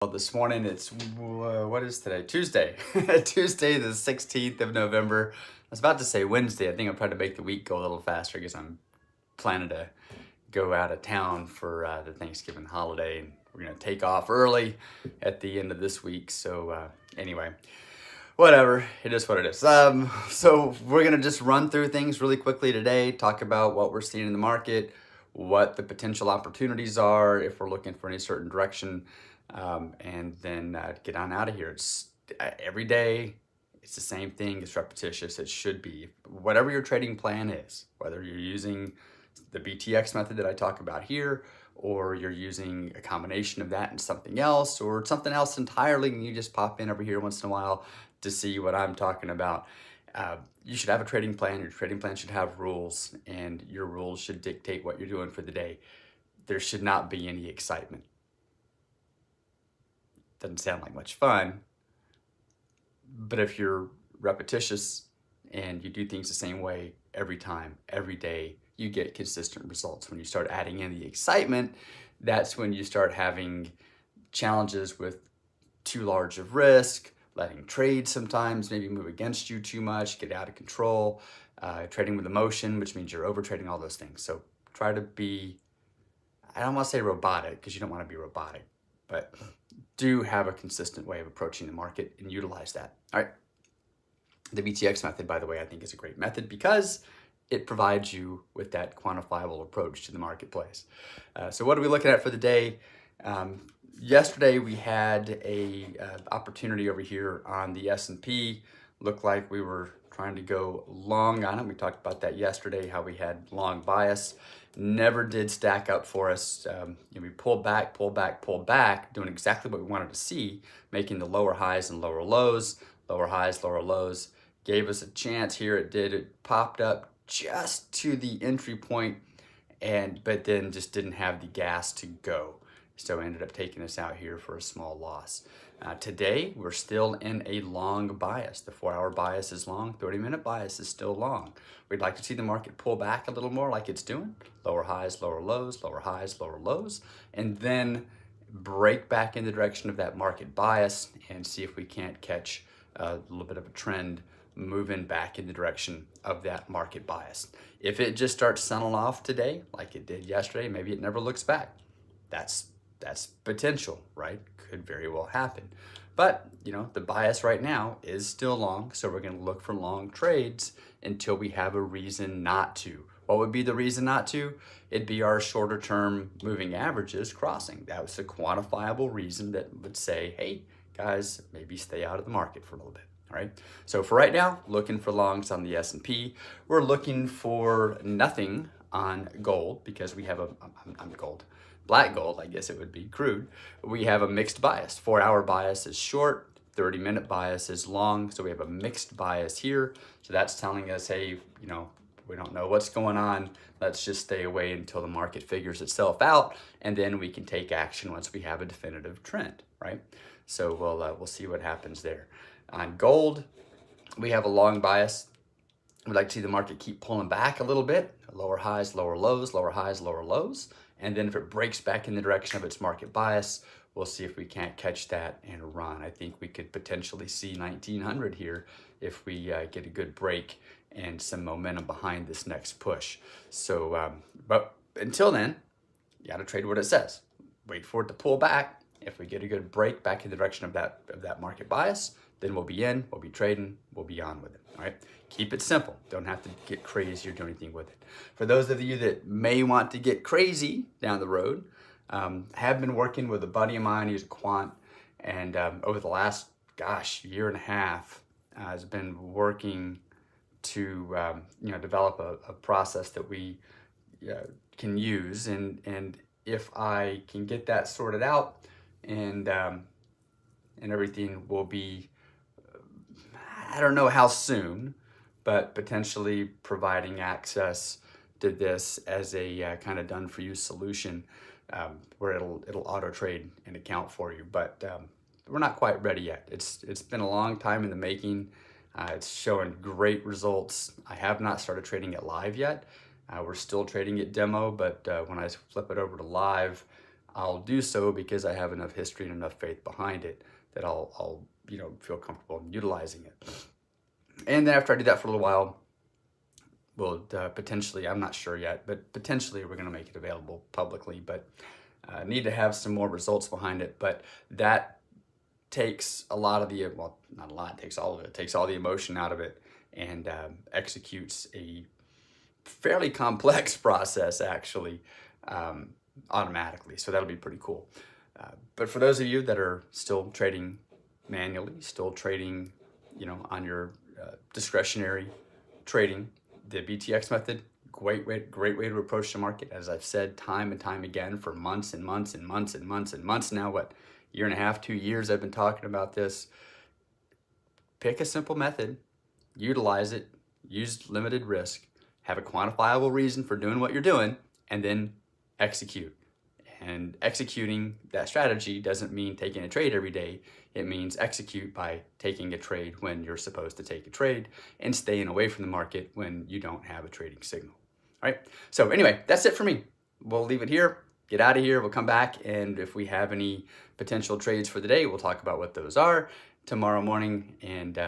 Well, this morning it's what is today? Tuesday. Tuesday, the 16th of November. I was about to say Wednesday. I think I'm trying to make the week go a little faster because I'm planning to go out of town for the Thanksgiving holiday, and we're gonna take off early at the end of this week. So anyway, whatever. It is what it is. So we're gonna just run through things really quickly today. Talk about what we're seeing in the market, what the potential opportunities are if we're looking for any certain direction, and then get on out of here. It's every day. It's the same thing. It's repetitious. It should be. Whatever your trading plan is, whether you're using the BTX method that I talk about here, or you're using a combination of that and something else, or something else entirely, and you just pop in over here once in a while to see what I'm talking about. You should have a trading plan. Your trading plan should have rules, and your rules should dictate what you're doing for the day. There should not be any excitement. Doesn't sound like much fun, but if you're repetitious and you do things the same way every time, every day, you get consistent results. When you start adding in the excitement, that's when you start having challenges with too large of risk, letting trades sometimes maybe move against you too much, get out of control, trading with emotion, which means you're over trading, all those things. So try to be, I don't want to say robotic because you don't want to be robotic, but do have a consistent way of approaching the market and utilize that. All right. The BTX method, by the way, I think is a great method because it provides you with that quantifiable approach to the marketplace. So what are we looking at for the day? Yesterday we had a opportunity over here on the S&P. Looked like we were trying to go long on it. We talked about that yesterday, how we had long bias. Never did stack up for us. We pulled back, doing exactly what we wanted to see, making the lower highs and lower lows, lower highs, lower lows. Gave us a chance here. It did. It popped up just to the entry point, but then just didn't have the gas to go. So ended up taking us out here for a small loss. Today, we're still in a long bias. The 4-hour bias is long, 30-minute bias is still long. We'd like to see the market pull back a little more like it's doing. Lower highs, lower lows, lower highs, lower lows, and then break back in the direction of that market bias and see if we can't catch a little bit of a trend moving back in the direction of that market bias. If it just starts selling off today, like it did yesterday, maybe it never looks back. That's potential, right? Could very well happen. But, the bias right now is still long, so we're going to look for long trades until we have a reason not to. What would be the reason not to? It'd be our shorter term moving averages crossing. That was a quantifiable reason that would say, hey, guys, maybe stay out of the market for a little bit. All right. So for right now, looking for longs on the S&P. We're looking for nothing on gold because we have black gold, I guess it would be crude. We have a mixed bias. 4-hour bias is short, 30-minute bias is long. So we have a mixed bias here. So that's telling us, hey, we don't know what's going on. Let's just stay away until the market figures itself out, and then we can take action once we have a definitive trend, right? So we'll see what happens there. On gold, we have a long bias. We'd like to see the market keep pulling back a little bit, lower highs, lower lows, lower highs, lower lows. And then if it breaks back in the direction of its market bias, we'll see if we can't catch that and run. I think we could potentially see 1900 here if we get a good break and some momentum behind this next push. So, but until then, you got to trade what it says. Wait for it to pull back. If we get a good break back in the direction of that market bias, then we'll be in, we'll be trading, we'll be on with it, all right? Keep it simple. Don't have to get crazy or do anything with it. For those of you that may want to get crazy down the road, have been working with a buddy of mine who's a quant, and over the last, year and a half, has been working to develop a process that we can use, and if I can get that sorted out and everything will be, I don't know how soon, but potentially providing access to this as a kind of done for you solution where it'll auto trade and account for you. But we're not quite ready yet. It's been a long time in the making. It's showing great results. I have not started trading it live yet. We're still trading it demo, but when I flip it over to live, I'll do so because I have enough history and enough faith behind it that I'll feel comfortable in utilizing it. And then after I do that for a little while, we'll potentially, I'm not sure yet, but potentially we're going to make it available publicly, but need to have some more results behind it. But that takes a lot of the, well, not a lot, it takes all of it. It takes all the emotion out of it and executes a fairly complex process actually automatically. So that'll be pretty cool. But for those of you that are still trading manually, still trading, on your discretionary trading, the BTX method, great way to approach the market. As I've said time and time again for months and months and months and months and months now, year and a half, 2 years I've been talking about this. Pick a simple method, utilize it, use limited risk, have a quantifiable reason for doing what you're doing, and then execute. And executing that strategy doesn't mean taking a trade every day. It means execute by taking a trade when you're supposed to take a trade and staying away from the market when you don't have a trading signal. All right. So anyway, that's it for me. We'll leave it here. Get out of here. We'll come back. And if we have any potential trades for the day, we'll talk about what those are tomorrow morning. And